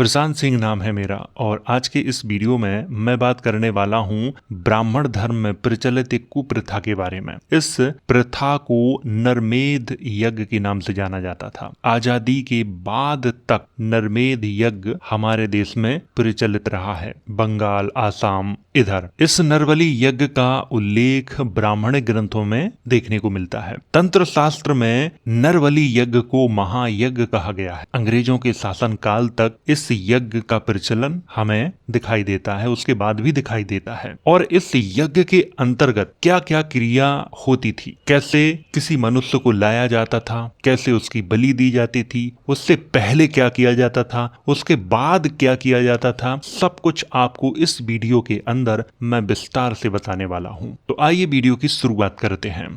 प्रशांत सिंह नाम है मेरा और आज के इस वीडियो में मैं बात करने वाला हूँ ब्राह्मण धर्म में प्रचलित एक कुप्रथा के बारे में। इस प्रथा को नरमेध यज्ञ के नाम से जाना जाता था। आजादी के बाद तक नरमेध यज्ञ हमारे देश में प्रचलित रहा है। बंगाल, आसाम, इधर इस नरबलि यज्ञ का उल्लेख ब्राह्मण ग्रंथों में देखने को मिलता है। तंत्र शास्त्र में नरबलि यज्ञ को महायज्ञ कहा गया है। अंग्रेजों के शासन काल तक इस यज्ञ का प्रचलन हमें दिखाई देता है, उसके बाद भी दिखाई देता है। और इस यज्ञ के अंतर्गत क्या क्या क्रिया होती थी, कैसे किसी मनुष्य को लाया जाता था, कैसे उसकी बलि दी जाती थी, उससे पहले क्या किया जाता था, उसके बाद क्या किया जाता था, सब कुछ आपको इस वीडियो के अंदर मैं विस्तार से बताने वाला हूं। तो आइए वीडियो की शुरुआत करते हैं।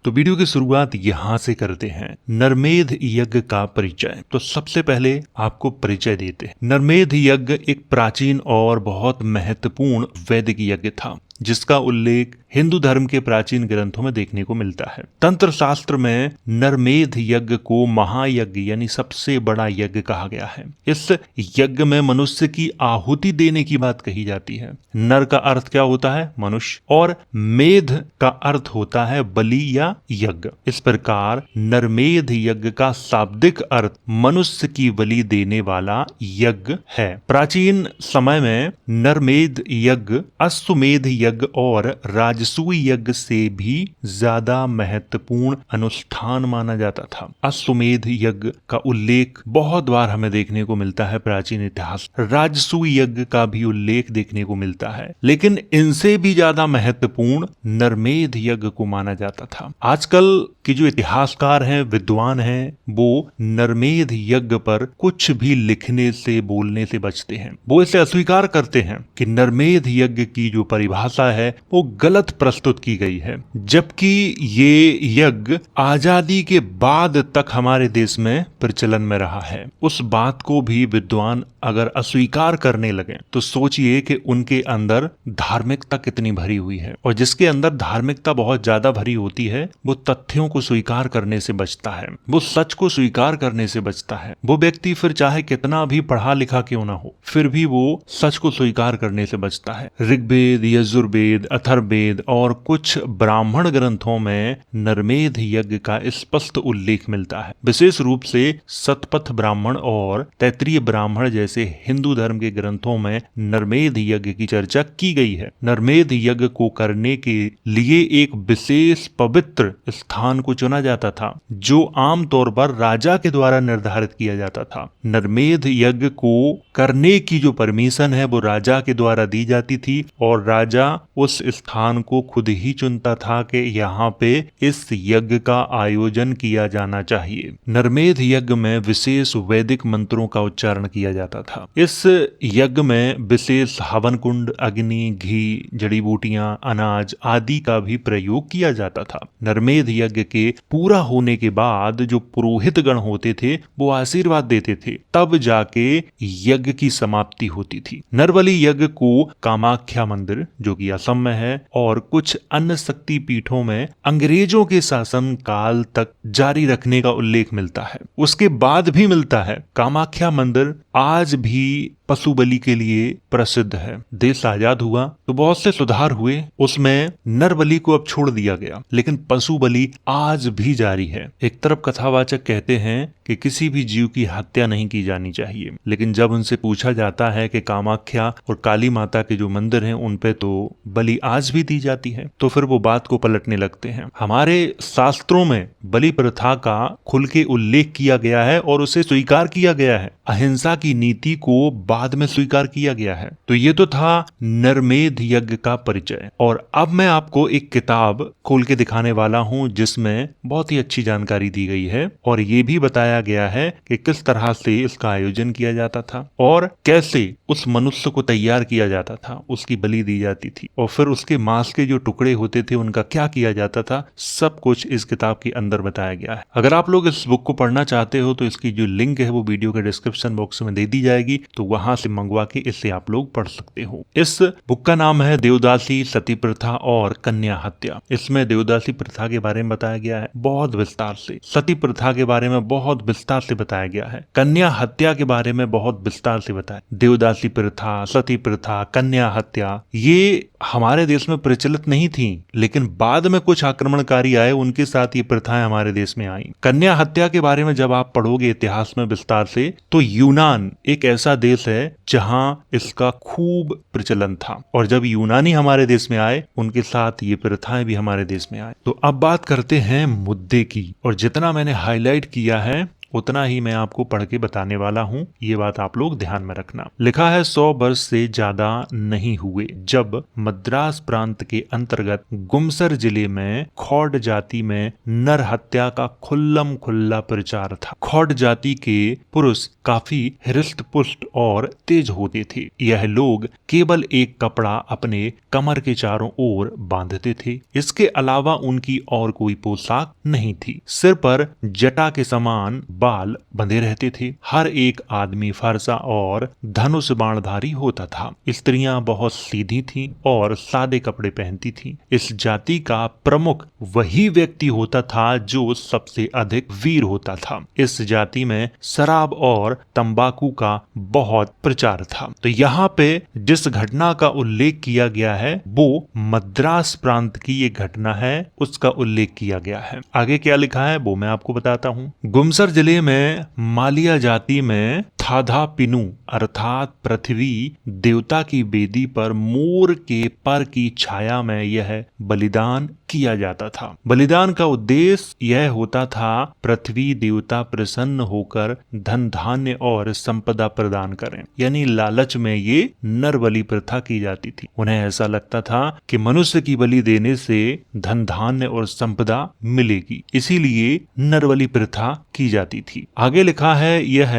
तो वीडियो की शुरुआत यहां से करते हैं, नरमेध यज्ञ का परिचय। तो सबसे पहले आपको परिचय देते हैं। नरमेध यज्ञ एक प्राचीन और बहुत महत्वपूर्ण वैदिक यज्ञ था जिसका उल्लेख हिंदू धर्म के प्राचीन ग्रंथों में देखने को मिलता है। तंत्र शास्त्र में नरमेध यज्ञ को महायज्ञ यानी सबसे बड़ा यज्ञ कहा गया है। इस यज्ञ में मनुष्य की आहुति देने की बात कही जाती है। नर का अर्थ क्या होता है? मनुष्य, और मेध का अर्थ होता है बलि या यज्ञ। इस प्रकार नरमेध यज्ञ का शाब्दिक अर्थ मनुष्य की बलि देने वाला यज्ञ है। प्राचीन समय में नरमेध यज्ञ अश्वमेध यज्ञ और राजसूय यज्ञ से भी ज्यादा महत्वपूर्ण अनुष्ठान माना जाता था। अश्वमेध यज्ञ का उल्लेख बहुत बार हमें देखने को मिलता है प्राचीन इतिहास। राजसूय यज्ञ का भी उल्लेख देखने को मिलता है, लेकिन इनसे भी ज्यादा महत्वपूर्ण नरमेध यज्ञ को माना जाता था। आजकल के जो इतिहासकार हैं, विद्वान हैं, वो नरमेध यज्ञ पर कुछ भी लिखने से, बोलने से बचते हैं। वो इसे अस्वीकार करते हैं कि नरमेध यज्ञ की जो परिभाषा है वो गलत प्रस्तुत की गई है, जबकि ये यज्ञ आजादी के बाद तक हमारे देश में प्रचलन में रहा है। उस बात को भी विद्वान अगर अस्वीकार करने लगे तो सोचिए कि उनके अंदर धार्मिकता कितनी भरी हुई है। और जिसके अंदर धार्मिकता बहुत ज्यादा भरी होती है वो तथ्यों को स्वीकार करने से बचता है, वो सच को स्वीकार करने से बचता है। वो व्यक्ति फिर चाहे कितना भी पढ़ा लिखा क्यों ना हो, फिर भी वो सच को स्वीकार करने से बचता है। ऋग्वेद, यजुर्वेद, अथर्ववेद और कुछ ब्राह्मण ग्रंथों में नरमेध यज्ञ का स्पष्ट उल्लेख मिलता है। विशेष रूप से शतपथ ब्राह्मण और तैत्तिरीय ब्राह्मण जैसे हिंदू धर्म के ग्रंथों में नरमेध यज्ञ की चर्चा की गई है। नरमेध यज्ञ को करने के लिए एक विशेष पवित्र स्थान को चुना जाता था जो आमतौर पर राजा के द्वारा निर्धारित किया जाता था। नरमेध यज्ञ को करने की जो परमिशन है वो राजा के द्वारा दी जाती थी और राजा उस स्थान को खुद ही चुनता था कि यहाँ पे इस यज्ञ का आयोजन किया जाना चाहिए। नरमेध यज्ञ में विशेष वैदिक मंत्रों का उच्चारण किया जाता था। इस यज्ञ में विशेष हवन कुंड, अग्नि, घी, जड़ी बूटियां, अनाज आदि का भी प्रयोग किया जाता था। नरमेध यज्ञ के पूरा होने के बाद जो पुरोहित गण होते थे वो आशीर्वाद देते थे, तब जाके यज्ञ की समाप्ति होती थी। नरबलि यज्ञ को कामाख्या मंदिर जो कि असम में है और कुछ अन्य शक्ति पीठों में अंग्रेजों के शासन काल तक जारी रखने का उल्लेख मिलता है। उसके बाद भी मिलता है। कामाख्या मंदिर आज भी पशु बलि के लिए प्रसिद्ध है। देश आजाद हुआ तो बहुत से सुधार हुए, उसमें नर बलि को अब छोड़ दिया गया, लेकिन पशु बलि आज भी जारी है। एक तरफ कथावाचक कहते हैं कि किसी भी जीव की हत्या नहीं की जानी चाहिए, लेकिन जब उनसे पूछा जाता है कि कामाख्या और काली माता के जो मंदिर हैं उन पे तो बलि आज भी दी जाती है, तो फिर वो बात को पलटने लगते हैं। हमारे शास्त्रों में बलि प्रथा का खुल के उल्लेख किया गया है और उसे स्वीकार किया गया है। अहिंसा की नीति को बाद में स्वीकार किया गया है। तो ये तो था नरमेध यज्ञ का परिचय। और अब मैं आपको एक किताब खोल के दिखाने वाला हूं जिसमें बहुत ही अच्छी जानकारी दी गई है और ये भी बताया गया है कि किस तरह से इसका आयोजन किया जाता था और कैसे उस मनुष्य को तैयार किया जाता था, उसकी बलि दी जाती थी और फिर उसके मांस के जो टुकड़े होते थे उनका क्या किया जाता था। सब कुछ इस किताब के अंदर बताया गया है। अगर आप लोग इस बुक को पढ़ना चाहते हो तो इसकी जो लिंक है वो वीडियो के डिस्क्रिप्शन बॉक्स में दे दी जाएगी, तो वहां वहां से मंगवा के इसे आप लोग पढ़ सकते हो। इस बुक का नाम है देवदासी, सती प्रथा और कन्या हत्या। इसमें देवदासी प्रथा के बारे में बताया गया है बहुत विस्तार से, सती प्रथा के बारे में बहुत विस्तार से बताया गया है, कन्या हत्या के बारे में बहुत विस्तार से बताया। देवदासी प्रथा, सती प्रथा, कन्या हत्या ये हमारे देश में प्रचलित नहीं थी, लेकिन बाद में कुछ आक्रमणकारी आए, उनके साथ ये प्रथाएं हमारे देश में आई। कन्या हत्या के बारे में जब आप पढ़ोगे इतिहास में विस्तार से, तो यूनान एक ऐसा देश है जहां इसका खूब प्रचलन था, और जब यूनानी हमारे देश में आए, उनके साथ ये प्रथाएं भी हमारे देश में आए। तो अब बात करते हैं मुद्दे की, और जितना मैंने हाईलाइट किया है उतना ही मैं आपको पढ़ के बताने वाला हूँ, ये बात आप लोग ध्यान में रखना। लिखा है 100 वर्ष से ज्यादा नहीं हुए जब मद्रास प्रांत के अंतर्गत गुमसर जिले में खौड जाति में नर हत्या का खुल्लम खुल्ला प्रचार था। खौड जाति के पुरुष काफी हृष्ट पुष्ट और तेज होते थे। यह लोग केवल एक कपड़ा अपने कमर के चारों ओर बांधते थे। इसके अलावा उनकी और कोई पोशाक नहीं थी। सिर पर जटा के समान बाल बंधे रहते थे। हर एक आदमी फरसा और धनुष बाणधारी होता था। स्त्रियां बहुत सीधी थीं और सादे कपड़े पहनती थीं। इस जाति का प्रमुख वही व्यक्ति होता था जो सबसे अधिक वीर होता था। इस जाति में शराब और तंबाकू का बहुत प्रचार था। तो यहाँ पे जिस घटना का उल्लेख किया गया है वो मद्रास प्रांत की ये घटना है, उसका उल्लेख किया गया है। आगे क्या लिखा है वो मैं आपको बताता हूँ। गुमसर जिले में मालिया जाति में थाधा पिनु अर्थात पृथ्वी देवता की वेदी पर मोर के पर की छाया में यह बलिदान किया जाता था। बलिदान का उद्देश्य यह होता था पृथ्वी देवता प्रसन्न होकर धन धान्य और संपदा प्रदान करें, यानी लालच में ये नर बलि प्रथा की जाती थी। उन्हें ऐसा लगता था कि मनुष्य की बलि देने से धन धान्य और संपदा मिलेगी, इसीलिए नर बलि प्रथा की जाती थी। आगे लिखा है यह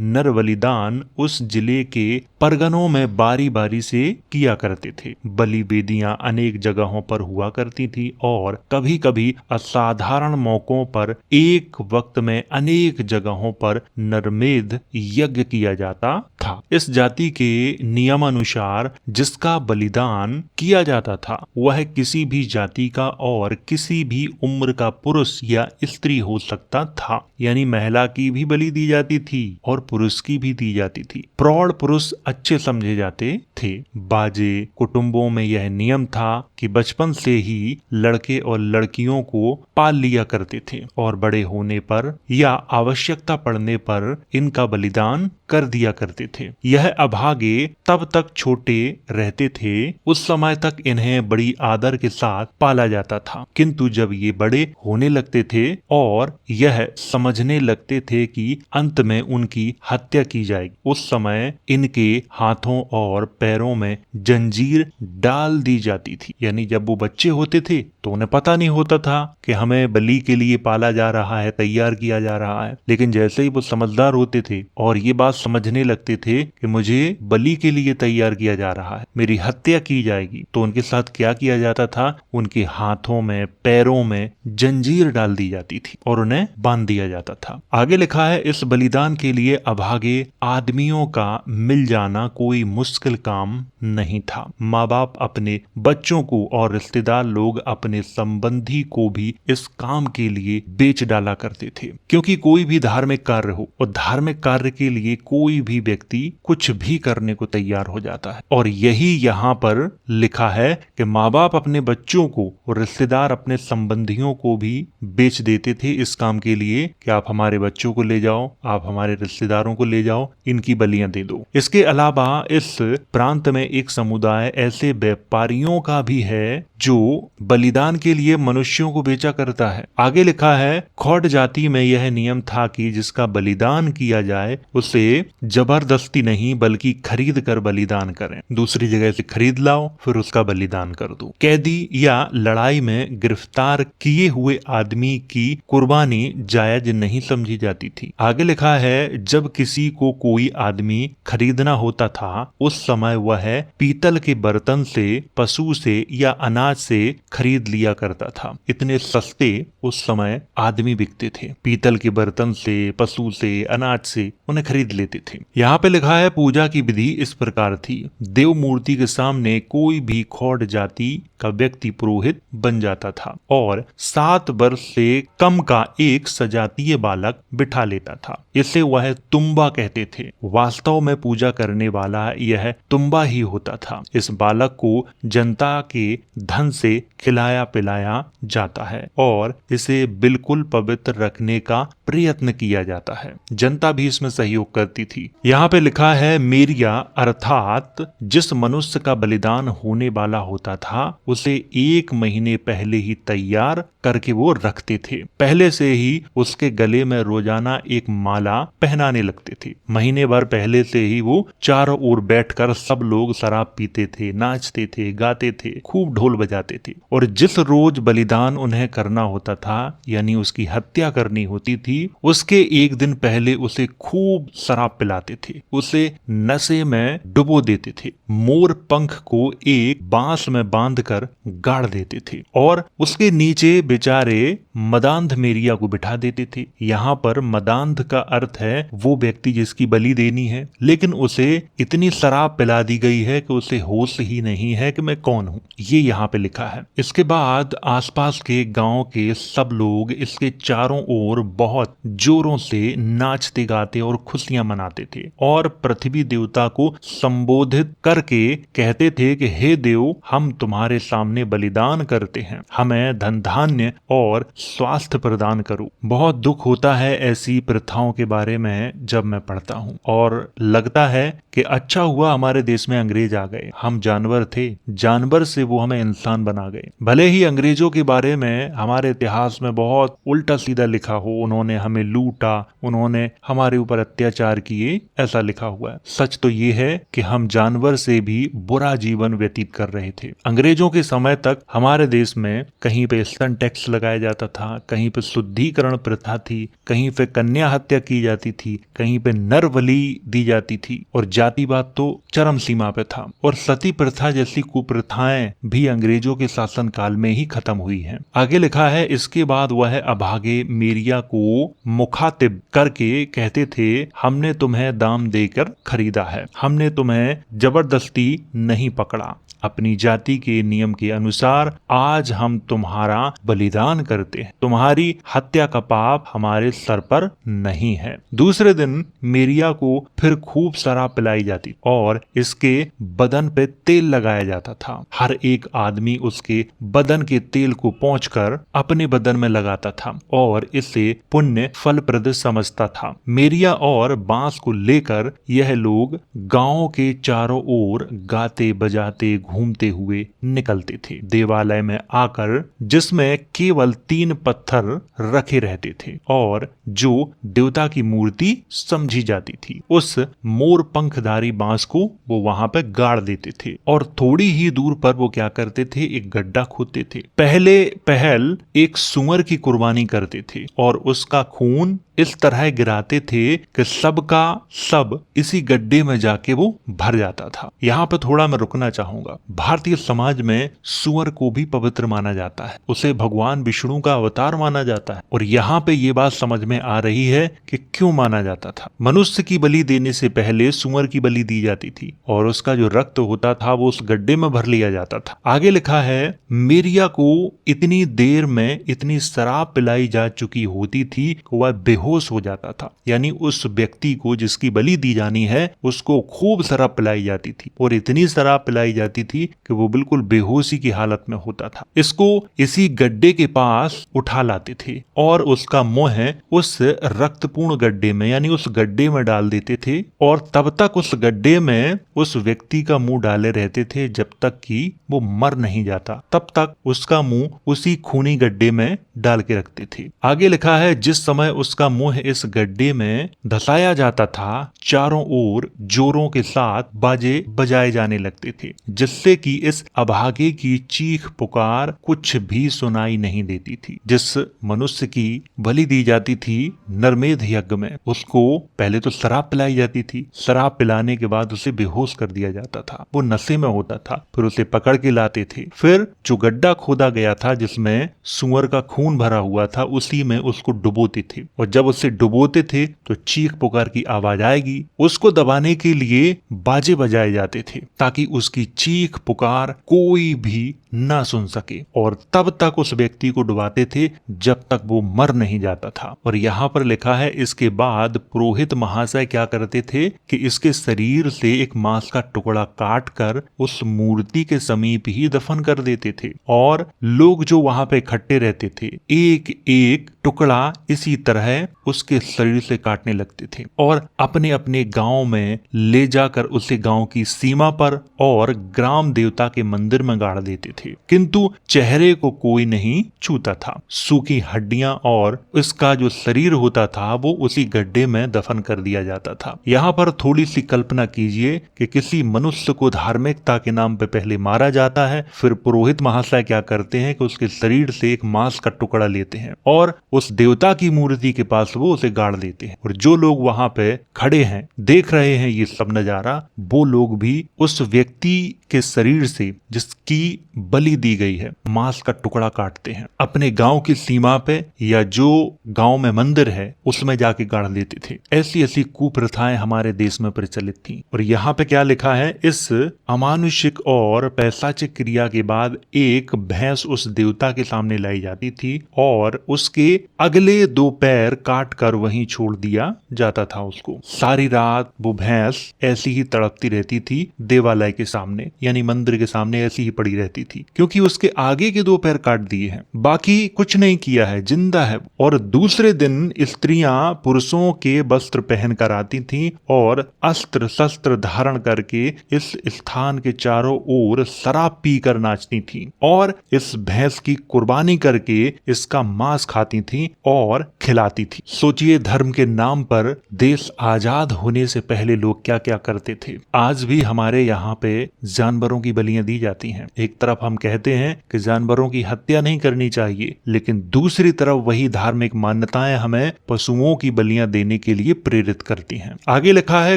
नर बलिदान उस जिले के परगनों में बारी बारी से किया करते थे। बलि वेदियां अनेक जगहों पर हुआ करती थी और कभी कभी असाधारण मौकों पर एक वक्त में अनेक जगहों पर नरमेध यज्ञ किया जाता था। इस जाति के नियमानुसार जिसका बलिदान किया जाता था वह किसी भी जाति का और किसी भी उम्र का पुरुष या स्त्री हो सकता था, यानी महिला की भी बलि दी जाती थी और पुरुष की भी दी जाती थी। प्रौढ़ पुरुष अच्छे समझे जाते थे। बाजे कुटुंबों में यह नियम था कि बचपन से ही लड़के और लड़कियों को पाल लिया करते थे और बड़े होने पर या आवश्यकता पड़ने पर इनका बलिदान कर दिया करते थे। यह अभागे तब तक छोटे रहते थे, उस समय तक इन्हें बड़ी आदर के साथ पाला जाता था, किंतु जब ये बड़े होने लगते थे और यह समझने लगते थे कि अंत में उनकी हत्या की जाएगी, उस समय इनके हाथों और पैरों में जंजीर डाल दी जाती थी। यानी जब वो बच्चे होते थे तो उन्हें पता नहीं होता था कि हमें बलि के लिए पाला जा रहा है, तैयार किया जा रहा है, लेकिन जैसे ही वो समझदार होते थे और ये बात समझने लगते थे कि मुझे बलि के लिए तैयार किया जा रहा है, मेरी हत्या की जाएगी, तो उनके साथ क्या किया जाता था, उनके हाथों में पैरों में जंजीर डाल दी जाती थी और उन्हें बांध दिया जाता था। आगे लिखा है इस बलिदान के लिए अभागे आदमियों का मिल जाना कोई मुश्किल काम नहीं था। माँ बाप अपने बच्चों को और रिश्तेदार लोग अपने संबंधी को भी इस काम के लिए बेच डाला करते थे, क्योंकि कोई भी धार्मिक कार्य हो और धार्मिक कार्य के लिए कोई भी व्यक्ति कुछ भी करने को तैयार हो जाता है। और यही यहाँ पर लिखा है कि माँ बाप अपने बच्चों को और रिश्तेदार अपने संबंधियों को भी बेच देते थे इस काम के लिए कि आप हमारे बच्चों को ले जाओ, आप हमारे रिश्तेदारों को ले जाओ, इनकी बलियां दे दो। इसके अलावा इस प्रांत में एक समुदाय ऐसे व्यापारियों का भी है जो बलिदान के लिए मनुष्यों को बेचा करता है। आगे लिखा है खौड जाति में यह नियम था कि जिसका बलिदान किया जाए उसे जबरदस्ती नहीं बल्कि खरीद कर बलिदान करें। दूसरी जगह से खरीद लाओ फिर उसका बलिदान कर दो। कैदी या लड़ाई में गिरफ्तार किए हुए आदमी की कुर्बानी जायज नहीं समझी जाती थी। आगे लिखा है जब किसी को कोई आदमी खरीदना होता था उस समय वह पीतल के बर्तन से, पशु से या अनाज से खरीद लिया करता था। इतने सस्ते उस समय आदमी बिकते थे, पीतल के बर्तन से, पशु से, अनाज से उन्हें खरीद लेते थे। यहाँ पे लिखा है पूजा की विधि इस प्रकार थी। देव मूर्ति के सामने कोई भी खौड़ जाति का व्यक्ति पुरोहित बन जाता था और 7 वर्ष से कम का एक सजातीय बालक बिठा लेता था। इसे वह तुम्बा कहते थे। वास्तव में पूजा करने वाला यह तुम्बा ही होता था। इस बालक को जनता के धन से खिलाया पिलाया जाता है और इसे बिल्कुल पवित्र रखने का प्रयत्न किया जाता है। जनता भी इसमें सहयोग करती थी। यहाँ पे लिखा है मेरिया अर्थात जिस मनुष्य का बलिदान होने वाला होता था उसे 1 महीने पहले ही तैयार करके वो रखते थे। पहले से ही उसके गले में रोजाना एक माला पहनाने लगते थे। महीने भर पहले से ही वो चारों ओर बैठकर सब लोग शराब पीते थे, नाचते थे, गाते थे, खूब ढोल बजाते थे। और जिस रोज बलिदान उन्हें करना होता था यानी उसकी हत्या करनी होती थी, उसके 1 दिन पहले उसे खूब शराब पिलाते थे, उसे नशे में डुबो देते थे, मोर पंख को एक बांस में बांधकर गाड़ देते थे और उसके नीचे बेचारे मदांध मेरिया को बिठा देते थे। यहाँ पर मदांध का अर्थ है वो व्यक्ति जिसकी बलि देनी है, लेकिन उसे इतनी शराब पिला दी गई है कि उसे होश ही नहीं है कि मैं कौन हूँ। ये यहाँ पे लिखा है। इसके बाद आसपास के गांव के सब लोग इसके चारों ओर बहुत जोरों से नाचते गाते और खुशियां मनाते थे और पृथ्वी देवता को संबोधित करके कहते थे कि हे देव, हम तुम्हारे सामने बलिदान करते हैं, हमें धन धान्य और स्वास्थ्य प्रदान करो। बहुत दुख होता है ऐसी प्रथाओं के बारे में जब मैं पढ़ता हूँ और लगता है कि अच्छा हुआ हमारे देश में अंग्रेज आ गए। हम जानवर थे, जानवर से वो हमें इंसान बना गए। भले ही अंग्रेजों के बारे में हमारे इतिहास में बहुत उल्टा सीधा लिखा हो, उन्होंने हमें लूटा, उन्होंने हमारे ऊपर अत्याचार किए, ऐसा लिखा हुआ है। सच तो ये है कि हम जानवर से भी बुरा जीवन व्यतीत कर रहे थे। अंग्रेजों के समय तक हमारे देश में कहीं पे स्तन टैक्स लगाया जाता था, कहीं पे शुद्धिकरण प्रथा थी, कहीं पे कन्या हत्या की जाती थी, कहीं पे नर बलि दी जाती थी और जातिवाद तो चरम सीमा पे था। और सती प्रथा जैसी कुप्रथाएं भी अंग्रेजों के शासन काल में ही खत्म हुई हैं। आगे लिखा है इसके बाद वह अभागे मेरिया को मुखातिब करके कहते थे, हमने तुम्हें दाम देकर खरीदा है, हमने तुम्हें जबरदस्ती नहीं पकड़ा, अपनी जाति के नियम के अनुसार आज हम तुम्हारा बलिदान करते हैं, तुम्हारी हत्या का पाप हमारे सर पर नहीं है। दूसरे दिन मेरिया को फिर खूब शराब पिलाई जाती और इसके बदन पे तेल लगाया जाता था। हर एक आदमी उसके बदन के तेल को पोंछकर अपने बदन में लगाता था और इसे पुण्य फलप्रद समझता था। मेरिया और बांस को लेकर यह लोग गांव के चारों ओर गाते बजाते घूमते हुए निकलते थे। देवालय में आकर जिसमें केवल 3 पत्थर रखे रहते थे और जो देवता की मूर्ति समझी जाती थी, उस मोर पंखधारी बांस को वो वहां पे गाड़ देते थे और थोड़ी ही दूर पर वो क्या करते थे, एक गड्ढा खोदते थे। पहल एक सुअर की कुर्बानी करते थे और उसका खून इस तरह गिराते थे कि सबका सब इसी गड्ढे में जाके वो भर जाता था। यहाँ पे थोड़ा मैं रुकना चाहूंगा। भारतीय समाज में सुअर को भी पवित्र माना जाता है, उसे भगवान विष्णु का अवतार माना जाता है और यहाँ पे ये बात समझ में आ रही है कि क्यों माना जाता था। मनुष्य की बलि देने से पहले सुअर की बलि दी जाती थी और उसका जो रक्त होता था वो उस गड्ढे में भर लिया जाता था। आगे लिखा है मेरिया को इतनी देर में इतनी शराब पिलाई जा चुकी होती थी कि वह बेहोश हो जाता था। यानी उस व्यक्ति को जिसकी बलि दी जानी है उसको खूब शराब पिलाई जाती थी और इतनी शराब पिलाई जाती थी कि वो बिल्कुल बेहोशी की हालत में होता था। इसको इसी गड्ढे के पास उठा लाते थे और उसका मुंह उस रक्तपूर्ण गड्ढे में यानी उस गड्ढे में डाल देते थे और तब तक उस गड्ढे में उस व्यक्ति का मुंह डाले रहते थे जब तक कि वो मर नहीं जाता, तब तक उसका मुंह उसी खूनी गड्ढे में डाल के रखते थे। आगे लिखा है जिस समय उसका मुंह इस गड्ढे में धसाया जाता था, चारों ओर जोरों के साथ बाजे बजाए जाने लगते थे, जिससे कि इस अभागे की चीख पुकार कुछ भी सुनाई नहीं देती थी। जिस मनुष्य की बलि दी जाती थी नरमेध यज्ञ में, उसको पहले तो शराब पिलाई जाती थी। शराब पिलाने के बाद उसे बेहोश कर दिया जाता था, वो नशे में होता था। फिर उसे पकड़ के लाते थे। फिर जो गड्ढा खोदा गया था जिसमें सुअर का खून भरा हुआ था, उसी में उसको डुबोते थे। और जब उसे डुबोते थे तो चीख पुकार की आवाज आएगी। उसको दबाने के लिए बाजे बजाए जाते थे ताकि उसकी चीख पुकार कोई भी ना सुन सके, और तब तक उस व्यक्ति को डुबाते थे जब तक वो मर नहीं जाता था। और यहाँ पर लिखा है, इसके बाद पुरोहित महाशय क्या करते थे कि इसके शरीर से एक मांस का टुकड़ा काट कर उस मूर्ति के समीप ही दफन कर देते थे। और लोग जो वहां पे इकट्ठे रहते थे एक एक टुकड़ा इसी तरह उसके शरीर से काटने लगते थे और अपने अपने गांव में ले जाकर उसे गांव की सीमा पर और ग्राम देवता के मंदिर में गाड़ देते थे। किंतु चेहरे को कोई नहीं छूता था। सूखी हड्डियां और इसका जो शरीर होता था वो उसी गड्ढे में दफन कर दिया जाता था। यहाँ पर थोड़ी सी कल्पना कीजिए कि किसी मनुष्य को धार्मिकता के नाम पे पहले मारा जाता है, फिर पुरोहित महाशय क्या करते हैं कि उसके शरीर से एक मांस का टुकड़ा लेते हैं और उस देवता की मूर्ति के पास वो उसे गाड़ देते हैं। और जो लोग वहां पे खड़े हैं, देख रहे हैं ये सब नजारा, वो लोग भी उस व्यक्ति के शरीर से जिसकी बलि दी गई है मांस का टुकड़ा काटते हैं। अपने गांव की सीमा पे या जो गांव में मंदिर है उसमें जाके गाड़ देते थे। ऐसी ऐसी कुप्रथाएं हमारे देश में प्रचलित थी। और यहाँ पे क्या लिखा है, इस अमानुषिक और पैशाचिक क्रिया के बाद एक भैंस उस देवता के सामने लाई जाती थी और उसके अगले 2 पैर काट कर वहीं छोड़ दिया जाता था उसको। सारी रात वो भैंस ऐसी ही तड़पती रहती थी देवालय के सामने, यानी मंदिर के सामने ऐसी ही पड़ी रहती थी, क्योंकि उसके आगे के 2 पैर काट दिए हैं, बाकी कुछ नहीं किया है, जिंदा है। और दूसरे दिन स्त्रियां पुरुषों के वस्त्र पहनकर आती थीं और अस्त्र शस्त्र धारण करके इस स्थान के चारों ओर शराब पीकर नाचती थीं और इस भैंस की कुर्बानी करके इसका मांस खाती थीं और खिलाती थी। सोचिए, धर्म के नाम पर देश आजाद होने से पहले लोग क्या क्या करते थे। आज भी हमारे यहाँ पे जानवरों की बलियां दी जाती हैं। एक तरफ हम कहते हैं कि जानवरों की हत्या नहीं करनी चाहिए, लेकिन दूसरी तरफ वही धार्मिक मान्यताएं हमें पशुओं की बलियां देने के लिए प्रेरित करती हैं। आगे लिखा है,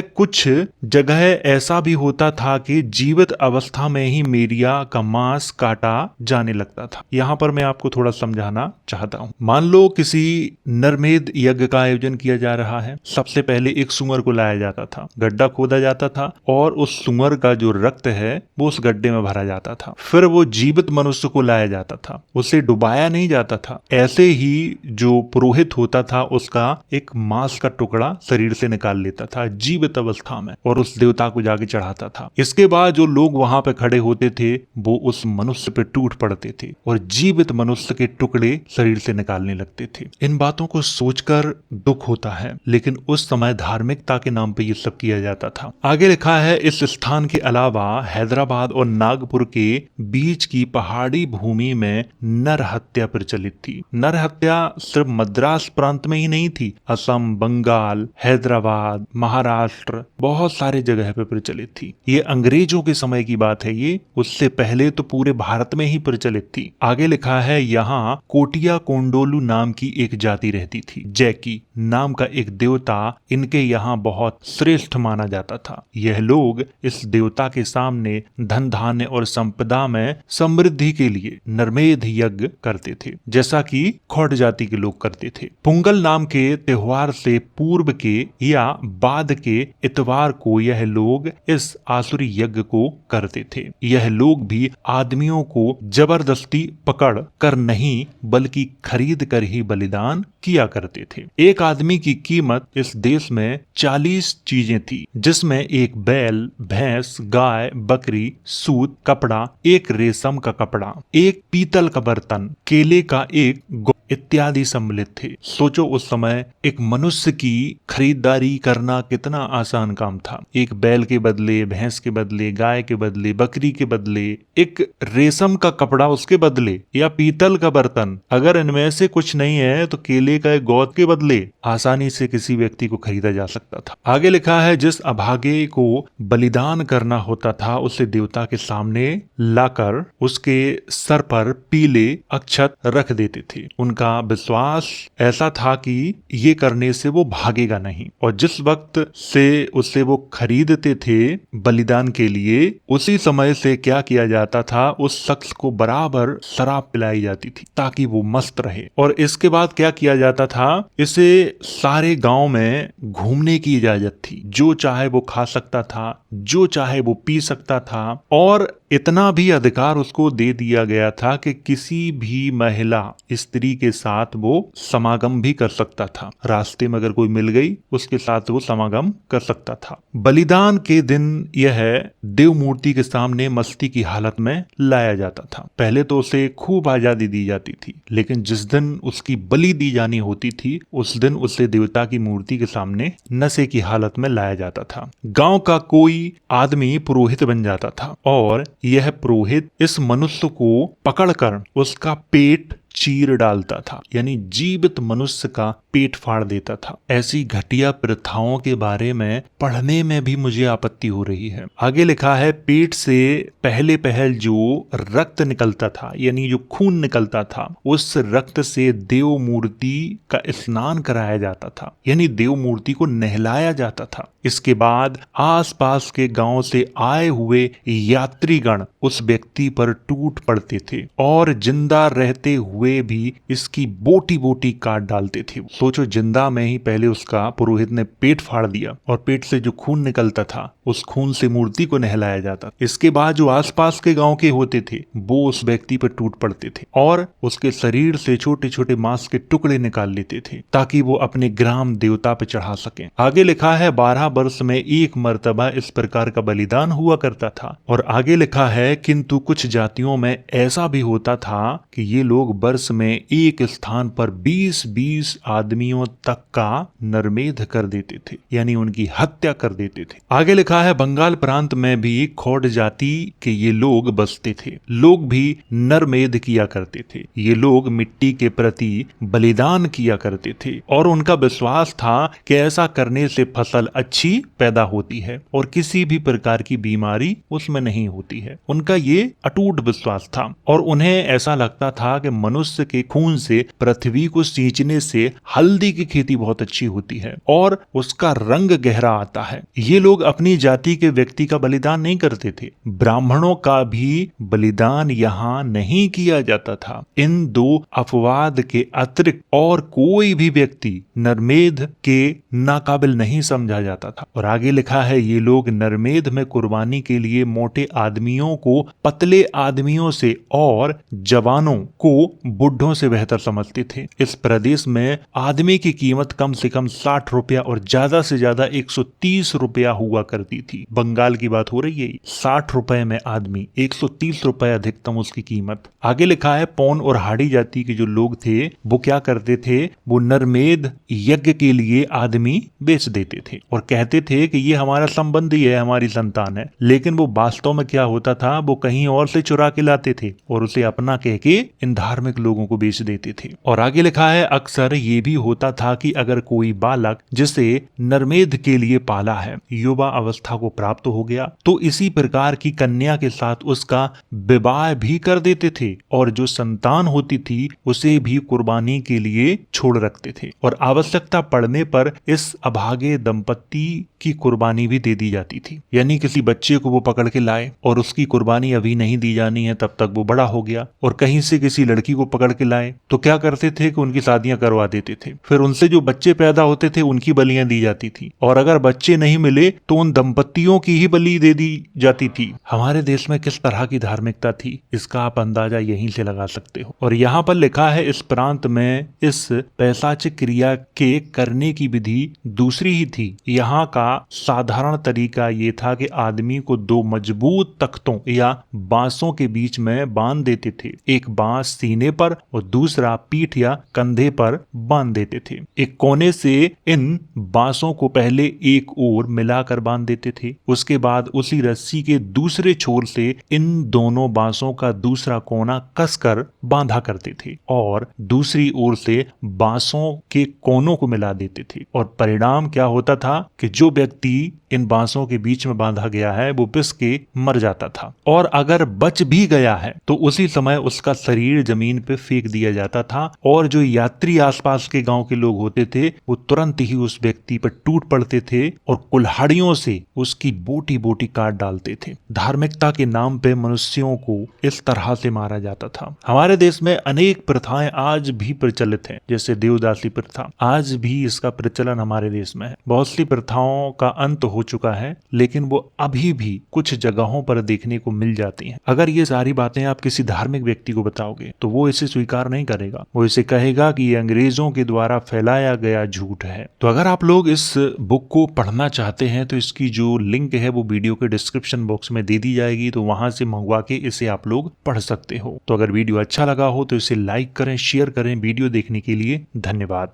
कुछ जगह ऐसा भी होता था कि जीवित अवस्था में ही मेरिया का मांस काटा जाने लगता था। यहाँ पर मैं आपको थोड़ा समझाना चाहता हूँ। मान लो किसी नरमेध यज्ञ का आयोजन किया जा रहा है। सबसे पहले एक सुअर को लाया जाता था, गड्ढा खोदा जाता था और उस सुअर का जो रक्त है वो उस गड्ढे में भरा जाता था। फिर वो जीवित मनुष्य को लाया जाता था, उसे डुबाया नहीं जाता था। ऐसे ही जो पुरोहित होता था उसका एक मांस का टुकड़ा शरीर से निकाल लेता था जीवित अवस्था में और उस देवता को जाके चढ़ाता था। इसके बाद जो लोग वहां पे खड़े होते थे वो उस मनुष्य पे टूट पड़ते थे और जीवित मनुष्य के टुकड़े शरीर से निकालने लगते थे। इन बातों को सोचकर दुख होता है, लेकिन उस समय धार्मिकता के नाम पे ये सब किया जाता था। आगे लिखा है, इस स्थान के अलावा हैदराबाद और नागपुर के बीच की पहाड़ी भूमि में नर हत्या प्रचलित थी। नर हत्या सिर्फ मद्रास प्रांत में ही नहीं थी, असम, बंगाल, हैदराबाद, महाराष्ट्र, बहुत सारे जगह पे प्रचलित थी। ये अंग्रेजों के समय की बात है, ये उससे पहले तो पूरे भारत में ही प्रचलित थी। आगे लिखा है, यहाँ कोटिया कोंडोलू नाम की एक जाति रहती थी। जैकी नाम का एक देवता इनके यहाँ बहुत श्रेष्ठ माना जाता था। यह लोग इस देवता के सामने धन धान्य और संपदा में समृद्धि के लिए नरमेध यज्ञ करते थे, जैसा कि खौट जाति के लोग करते थे। पोंगल नाम के त्योहार से पूर्व के या बाद के इतवार को यह लोग इस आसुरी यज्ञ को करते थे। यह लोग भी आदमियों को जबरदस्ती पकड़ कर नहीं बल्कि खरीद कर ही बलिदान किया करते थे। एक आदमी की कीमत इस देश में 40 चीजें थी, जिसमें एक बैल, भैंस, गाय, बकरी, सूत, कपड़ा, एक रेशम का कपड़ा, एक पीतल का बर्तन, केले का एक इत्यादि सम्मिलित थे। सोचो उस समय एक मनुष्य की खरीदारी करना कितना आसान काम था। एक बैल के बदले, भैंस के बदले, गाय के बदले, बकरी के बदले एक रेशम का कपड़ा, उसके बदले या पीतल का बर्तन, अगर इनमें से कुछ नहीं है तो केले का एक गोद के बदले आसानी से किसी व्यक्ति को खरीदा जा सकता था। आगे लिखा है, जिस अभागे को बलिदान करना होता था उसे देवता के सामने लाकर उसके सर पर पीले अक्षत रख देते थे। उनका विश्वास ऐसा था कि ये करने से वो भागेगा नहीं, और जिस वक्त से उसे वो खरीदते थे बलिदान के लिए, उसी समय से क्या किया जाता था, उस शख्स को बराबर शराब पिलाई जाती थी ताकि वो मस्त रहे। और इसके बाद क्या किया जाता था, इसे सारे गांव में घूमने की इजाजत थी। जो चाहे वो खा सकता था, जो चाहे वो पी सकता था, और इतना भी अधिकार उसको दे दिया गया था कि किसी भी महिला स्त्री के साथ वो समागम भी कर सकता था। रास्ते में अगर कोई मिल गई उसके साथ वो समागम कर सकता था। बलिदान के दिन यह देव मूर्ति के सामने मस्ती की हालत में लाया जाता था। पहले तो उसे खूब आजादी दी जाती थी, लेकिन जिस दिन उसकी बलि दी जानी होती थी उस दिन उसे देवता की मूर्ति के सामने नशे की हालत में लाया जाता था। गांव का कोई आदमी पुरोहित बन जाता था और यह पुरोहित इस मनुष्य को पकड़कर उसका पेट चीर डालता था, यानी जीवित मनुष्य का पेट फाड़ देता था। ऐसी घटिया प्रथाओं के बारे में पढ़ने में भी मुझे आपत्ति हो रही है। आगे लिखा है, पेट से पहले पहल जो रक्त निकलता था, यानी जो खून निकलता था, उस रक्त से देव मूर्ति का स्नान कराया जाता था, यानी देव मूर्ति को नहलाया जाता था। इसके बाद आसपास के गांव से आए हुए यात्रीगण उस व्यक्ति पर टूट पड़ते थे और जिंदा रहते हुए भी इसकी बोटी बोटी काट डालते थे। सोचो, जिंदा में ही पहले उसका पुरोहित ने पेट फाड़ दिया और पेट से जो खून निकलता था उस खून से मूर्ति को नहलाया जाता। इसके बाद जो आसपास के गांव के होते थे वो उस व्यक्ति पर टूट पड़ते थे और उसके शरीर से छोटे छोटे मांस के टुकड़े निकाल लेते थे ताकि वो अपने ग्राम देवता पे चढ़ा सकें। आगे लिखा है, 12 वर्ष में एक मर्तबा इस प्रकार का बलिदान हुआ करता था। और आगे लिखा है, किंतु कुछ जातियों में ऐसा भी होता था कि ये लोग वर्ष में एक स्थान पर 20-20 आदमियों तक का नरमेध कर देते थे, यानी उनकी हत्या कर देते थे। आगे लिखा है, बंगाल प्रांत में भी खोड़ जाति के ये लोग बसते थे। लोग भी नरमेध किया करते थे। ये लोग मिट्टी के प्रति बलिदान किया करते थे और उनका विश्वास था कि ऐसा करने से फसल अच्छी पैदा होती है और किसी भी प्रकार की बीमारी उसमें नहीं होती है। उनका ये अटूट विश्वास था और उन्हें ऐसा लगता था कि मनुष्य के खून से पृथ्वी को सींचने से हल्दी की खेती बहुत अच्छी होती है और उसका रंग गहरा आता है। ये लोग अपनी जाति के व्यक्ति का बलिदान नहीं करते थे। ब्राह्मणों का भी बलिदान यहाँ नहीं किया जाता था। इन दो अपवाद के अतिरिक्त और कोई भी व्यक्ति नरमेध के नाकाबिल नहीं समझा जाता था। और आगे लिखा है, ये लोग नरमेध में कुर्बानी के लिए मोटे आदमियों को पतले आदमियों से और जवानों को बुढ़ों से बेहतर समझते थे। इस प्रदेश में आदमी की कीमत कम से कम 60 रुपया और ज्यादा से ज्यादा 130 रुपया हुआ करती थी। बंगाल की बात हो रही है। 60 रुपए में आदमी, 130 रुपए अधिकतम उसकी कीमत। आगे लिखा है, पौन और हाड़ी जाति के जो लोग थे वो क्या करते थे, वो नरमेध यज्ञ के लिए आदमी बेच देते थे और कहते थे कि ये हमारा संबंधी है, हमारी संतान है। लेकिन वो वास्तव में क्या होता था, वो कहीं और से चुरा के लाते थे और उसे अपना कह के इन धार्मिक लोगों को बेच देते थे। और आगे लिखा है, अक्सर ये भी होता था कि अगर कोई बालक जिसे नरमेध के लिए पाला है युवा अवस्था को प्राप्त हो गया तो इसी प्रकार की कन्या के साथ उसका विवाह भी कर देते थे और जो संतान होती थी उसे भी कुर्बानी के लिए छोड़ रखते थे और आवश्यकता पड़ने पर इस अभागे दंपत्ति की कुर्बानी भी दे दी जाती थी। यानी किसी बच्चे को वो पकड़ के लाए और उसकी कुर्बानी अभी नहीं दी जानी है, तब तक वो बड़ा हो गया और कहीं से किसी लड़की को पकड़ के लाए तो क्या करते थे कि उनकी शादियां करवा देते थे। फिर उनसे जो बच्चे पैदा होते थे उनकी बलियां दी जाती थी, और अगर बच्चे नहीं मिले तो उन दंपतियों की ही बलि दे दी जाती थी। हमारे देश में किस तरह की धार्मिकता थी इसका आप अंदाजा यहीं से लगा सकते हो। और यहाँ पर लिखा है इस प्रांत में इस पैशाचिक क्रिया के करने की विधि दूसरी ही थी। यहाँ का साधारण तरीका ये था कि आदमी को दो मजबूत तख्तों या बांसों के बीच में बांध देते थे। एक बांस सीने पर और दूसरा पीठ या कंधे पर बांध देते थे। एक कोने से इन बांसों को पहले एक ओर मिलाकर बांध देते थे, उसके बाद उसी रस्सी के दूसरे छोर से इन दोनों बांसों का दूसरा कोना कसकर बांधा करते थे और दूसरी ओर से बांसों के कोनों को मिला देते थे। और परिणाम क्या होता था कि जो व्यक्ति इन बांसों के बीच में बांधा गया है वो पिस के मर जाता था, और अगर बच भी गया है तो उसी समय उसका शरीर जमीन पे फेंक दिया जाता था, और जो यात्री आसपास के गांव के लोग होते थे वो तुरंत ही उस व्यक्ति पर टूट पड़ते थे और कुल्हाड़ियों से उसकी बोटी बोटी काट डालते थे। धार्मिकता के नाम पे मनुष्यों को इस तरह से मारा जाता था। हमारे देश में अनेक प्रथाएं आज भी प्रचलित हैं, जैसे देवदासी प्रथा, आज भी इसका प्रचलन हमारे देश में है। बहुत सी प्रथाओं का अंत हो चुका है, लेकिन वो अभी भी कुछ जगहों पर देखने को मिल जाती हैं। अगर ये सारी बातें आप किसी धार्मिक व्यक्ति को बताओगे तो वो इसे स्वीकार नहीं करेगा, वो इसे कहेगा कि ये अंग्रेजों के द्वारा फैलाया गया झूठ है। तो अगर आप लोग इस बुक को पढ़ना चाहते हैं तो इसकी जो लिंक है वो वीडियो के डिस्क्रिप्शन बॉक्स में दे दी जाएगी, तो वहां से मंगवा के इसे आप लोग पढ़ सकते हो। तो अगर वीडियो अच्छा लगा हो तो इसे लाइक करें, शेयर करें। वीडियो देखने के लिए धन्यवाद।